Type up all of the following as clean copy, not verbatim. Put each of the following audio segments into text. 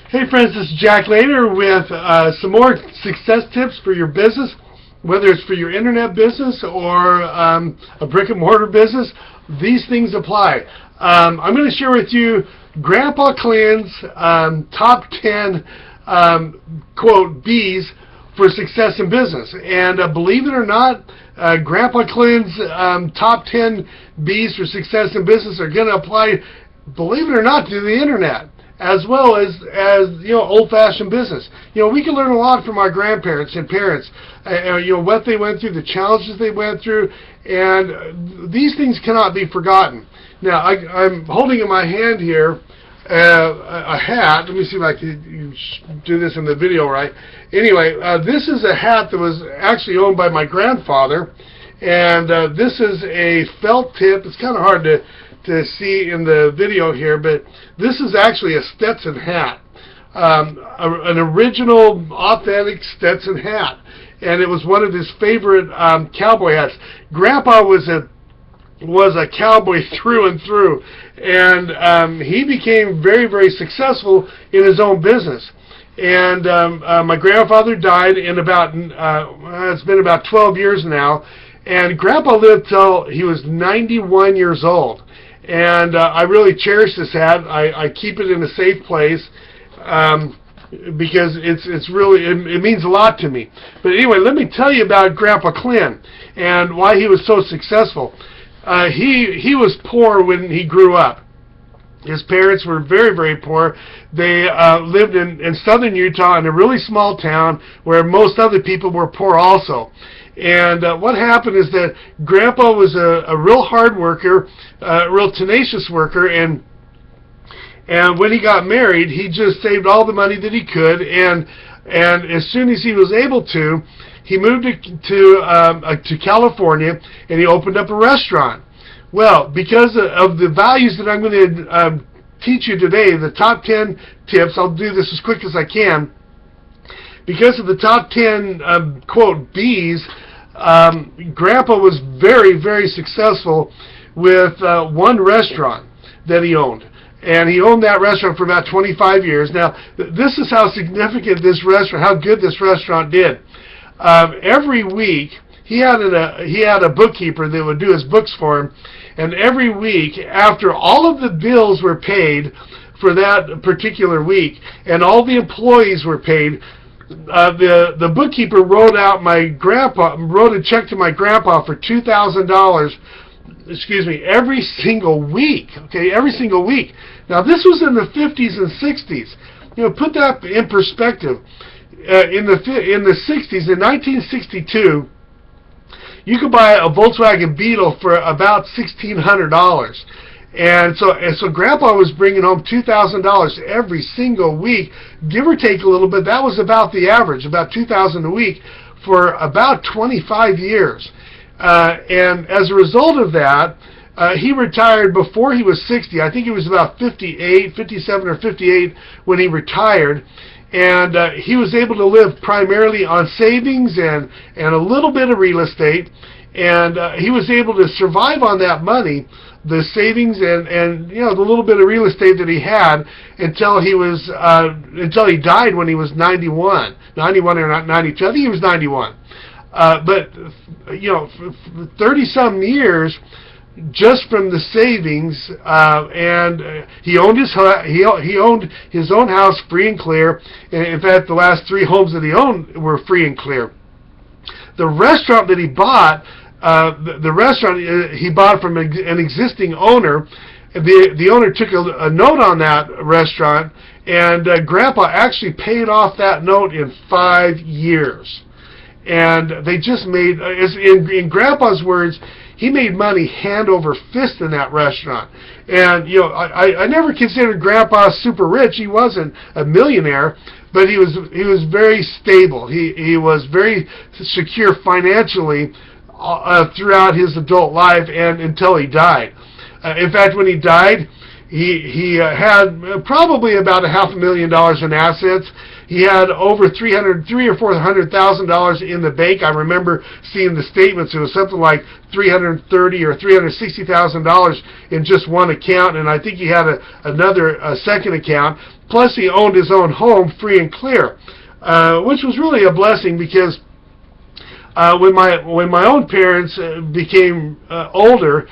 Hey friends, this is Jack Later with some more success tips for your business, whether it's for your internet business or a brick and mortar business. These things apply. I'm going to share with you Grandpa Clynn's top 10 quote B's for success in business. And believe it or not, Grandpa Clynn's top 10 B's for success in business are going to apply, believe it or not, to the internet, as well as old-fashioned business. We can learn a lot from our grandparents and parents, what they went through, the challenges they went through, and these things cannot be forgotten. Now, I'm holding in my hand here a hat. Let me see if I can do this in the video right. Anyway, this is a hat that was actually owned by my grandfather, and this is a felt tip. It's kind of hard to see in the video here, but this is actually a Stetson hat, an original, authentic Stetson hat, and it was one of his favorite cowboy hats. Grandpa was a cowboy through and through, and he became very, very successful in his own business. And my grandfather died in it's been about 12 years now, and Grandpa lived till he was 91 years old. And I really cherish this hat. I keep it in a safe place because it's really, it means a lot to me. But anyway, let me tell you about Grandpa Clynn and why he was so successful. He was poor when he grew up. His parents were very, very poor. They lived in southern Utah in a really small town where most other people were poor also. And what happened is that Grandpa was a real hard worker, a real tenacious worker, and when he got married, he just saved all the money that he could, and as soon as he was able to, he moved to California, and he opened up a restaurant. Well, because of the values that I'm going to teach you today, the top 10 tips, I'll do this as quick as I can. Because of the top 10 quote B's, Grandpa was very, very successful with one restaurant that he owned. And he owned that restaurant for about 25 years. Now, this is how significant this restaurant, how good this restaurant did. Every week, he had a bookkeeper that would do his books for him. And every week, after all of the bills were paid for that particular week, and all the employees were paid, the bookkeeper wrote a check to my grandpa for $2,000. Every single week. Okay, every single week. Now this was in the 50s and 60s. Put that in perspective. In the 60s, in 1962, you could buy a Volkswagen Beetle for about $1,600. And so Grandpa was bringing home $2,000 every single week, give or take a little bit. That was about the average, about $2,000 a week for about 25 years. And as a result of that, he retired before he was 60. I think he was about 57 or 58 when he retired. And he was able to live primarily on savings and a little bit of real estate. And he was able to survive on that money, the savings and the little bit of real estate that he had until he died when he was 91 or 92. I think he was 91. But 30-some years just from the savings, and he owned his own house free and clear. In fact, the last 3 homes that he owned were free and clear. The restaurant that he bought, he bought from an existing owner. The owner took a note on that restaurant, and Grandpa actually paid off that note in 5 years. And they just made, in Grandpa's words, he made money hand over fist in that restaurant. And I never considered Grandpa super rich. He wasn't a millionaire, but he was very stable. He was very secure financially throughout his adult life and until he died. In fact, when he died, He had probably about $500,000 in assets. He had over $300,000 or $400,000 in the bank. I remember seeing the statements. It was something like $330,000 or $360,000 in just one account, and I think he had a second account. Plus, he owned his own home, free and clear, which was really a blessing because when my own parents became older,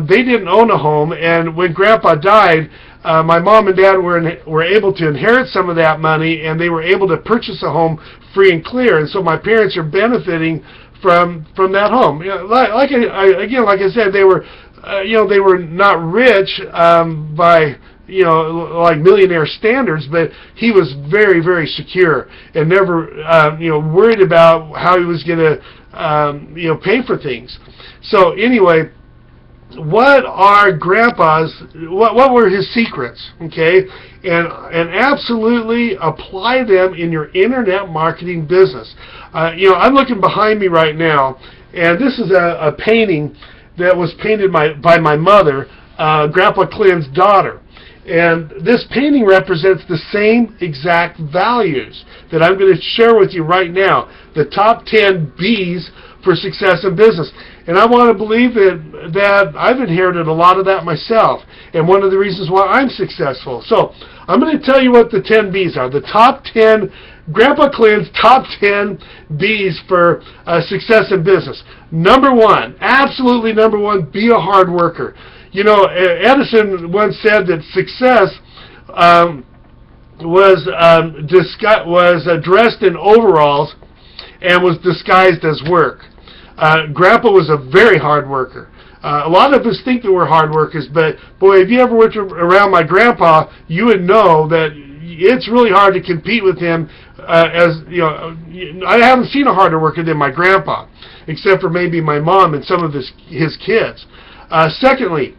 they didn't own a home, and when Grandpa died, my mom and dad were able to inherit some of that money, and they were able to purchase a home free and clear. And so my parents are benefiting from that home. Like I said, they were they were not rich by like millionaire standards, but he was very, very secure and never worried about how he was going to pay for things. So anyway, what are Grandpa's, what were his secrets, okay? And absolutely apply them in your internet marketing business. I'm looking behind me right now, and this is a painting that was painted by my mother, Grandpa Clynn's daughter. And this painting represents the same exact values that I'm going to share with you right now, the top 10 B's for success in business. And I want to believe that I've inherited a lot of that myself, and one of the reasons why I'm successful. So I'm going to tell you what the 10 B's are, the top 10, Grandpa Clynn's top 10 B's for success in business. Number one, absolutely number one, be a hard worker. Edison once said that success was dressed in overalls and was disguised as work. Grandpa was a very hard worker. A lot of us think that we're hard workers, but boy, if you ever worked around my grandpa, you would know that it's really hard to compete with him. I haven't seen a harder worker than my grandpa, except for maybe my mom and some of his kids. Secondly,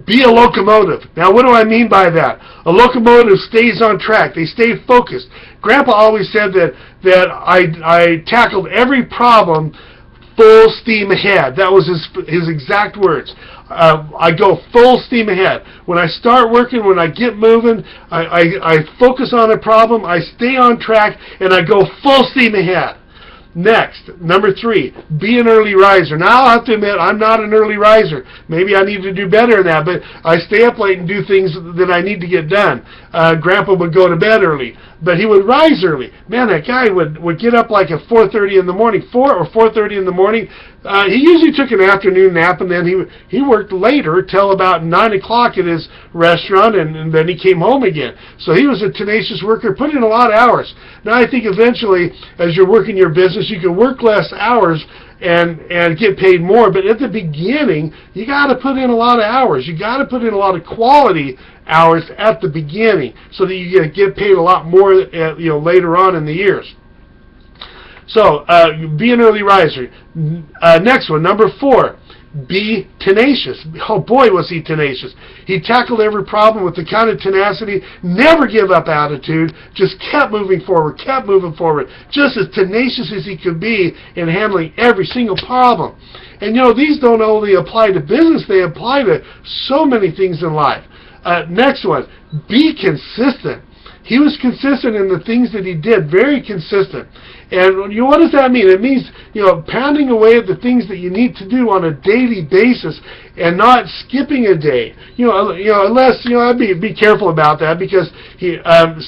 be a locomotive. Now, what do I mean by that? A locomotive stays on track. They stay focused. Grandpa always said that I tackled every problem full steam ahead. That was his exact words. I go full steam ahead. When I start working, when I get moving, I focus on a problem, I stay on track, and I go full steam ahead. Next, number 3, be an early riser. Now, I'll have to admit, I'm not an early riser. Maybe I need to do better than that, but I stay up late and do things that I need to get done. Grandpa would go to bed early, but he would rise early. Man, that guy would get up like at 4:30 in the morning, 4 or 4:30 in the morning. He usually took an afternoon nap, and then he worked later till about 9 o'clock at his restaurant, and then he came home again. So he was a tenacious worker, put in a lot of hours. Now, I think eventually, as you're working your business, you can work less hours and get paid more, but at the beginning, you got to put in a lot of hours. You got to put in a lot of quality hours at the beginning so that you get paid a lot more later on in the years. So be an early riser. Next one, number 4, be tenacious. Oh boy, was he tenacious. He tackled every problem with the kind of tenacity, never give up attitude, just kept moving forward, just as tenacious as he could be in handling every single problem. And these don't only apply to business, they apply to so many things in life. Next one, be consistent. He was consistent in the things that he did, very consistent. And what does that mean? It means pounding away at the things that you need to do on a daily basis and not skipping a day. Unless I'd be careful about that, because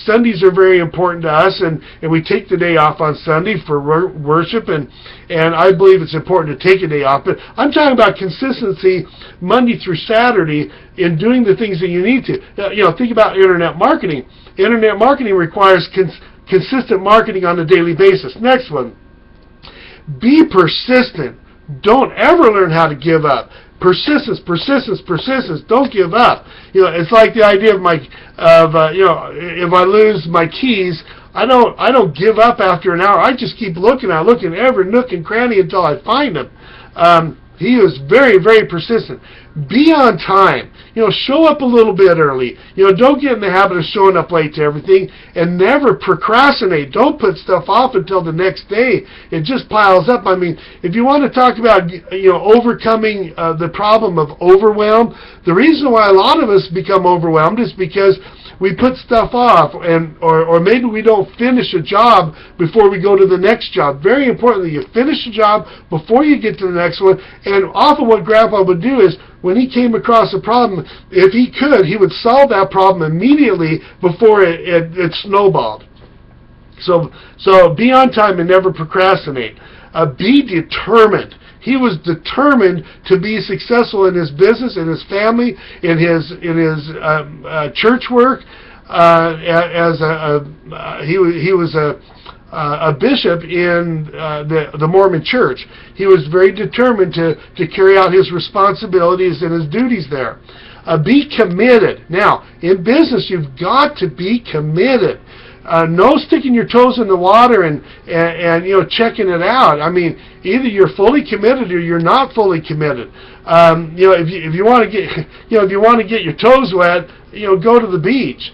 Sundays are very important to us, and we take the day off on Sunday for worship, and I believe it's important to take a day off. But I'm talking about consistency Monday through Saturday in doing the things that you need to. Think about internet marketing. Internet marketing requires consistent marketing on a daily basis. Next one, be persistent. Don't ever learn how to give up. Persistence. Don't give up. It's like the idea if I lose my keys, I don't give up after an hour. I just keep looking. I look in every nook and cranny until I find them. He was very, very persistent. Be on time. Show up a little bit early. Don't get in the habit of showing up late to everything, and never procrastinate. Don't put stuff off until the next day. It just piles up. I mean, if you want to talk about, overcoming the problem of overwhelm, the reason why a lot of us become overwhelmed is because we put stuff off, or maybe we don't finish a job before we go to the next job. Very importantly, you finish a job before you get to the next one. And often what Grandpa would do is, when he came across a problem, if he could, he would solve that problem immediately before it snowballed. So be on time and never procrastinate. Be determined. He was determined to be successful in his business, in his family, in his church work. He was a bishop in the Mormon Church. He was very determined to carry out his responsibilities and his duties there. Be committed. Now, in business, you've got to be committed. No sticking your toes in the water and checking it out. I mean, either you're fully committed or you're not fully committed. If you want to get if you want to get your toes wet, go to the beach.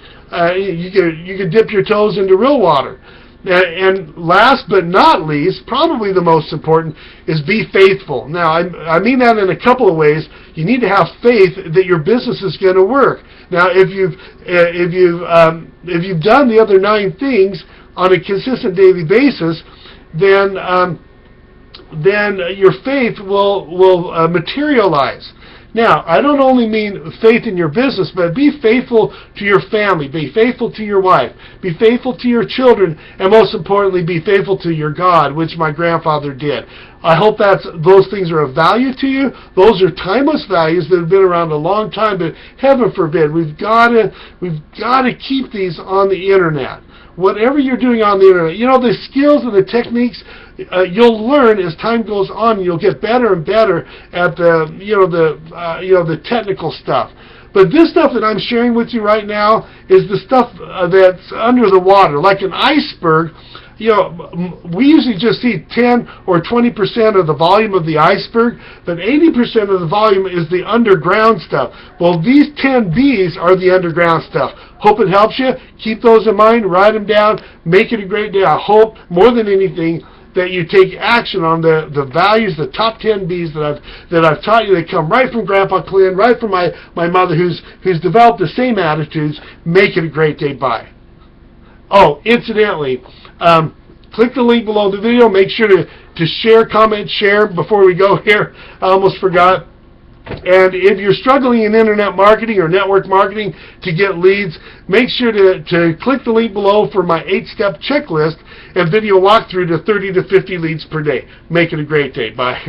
You could dip your toes into real water. And last but not least, probably the most important, is be faithful. Now, I mean that in a couple of ways. You need to have faith that your business is going to work. Now, if you've done the other 9 things on a consistent daily basis, then your faith will materialize. Now, I don't only mean faith in your business, but be faithful to your family, be faithful to your wife, be faithful to your children, and most importantly, be faithful to your God, which my grandfather did. I hope those things are of value to you. Those are timeless values that have been around a long time, but heaven forbid, we've got to keep these on the internet. Whatever you're doing on the internet, the skills and the techniques you'll learn as time goes on. You'll get better and better at the technical stuff. But this stuff that I'm sharing with you right now is the stuff that's under the water, like an iceberg. We usually just see 10 or 20% of the volume of the iceberg, but 80% of the volume is the underground stuff. Well, these 10 B's are the underground stuff. Hope it helps you. Keep those in mind. Write them down. Make it a great day. I hope, more than anything, that you take action on the values, the top 10 B's that I've taught you. They come right from Grandpa Clynn, right from my mother, who's developed the same attitudes. Make it a great day. Bye. Oh, incidentally, click the link below the video. Make sure to share, comment, share before we go here. I almost forgot. And if you're struggling in internet marketing or network marketing to get leads, make sure to click the link below for my 8-step checklist and video walkthrough to 30 to 50 leads per day. Make it a great day. Bye.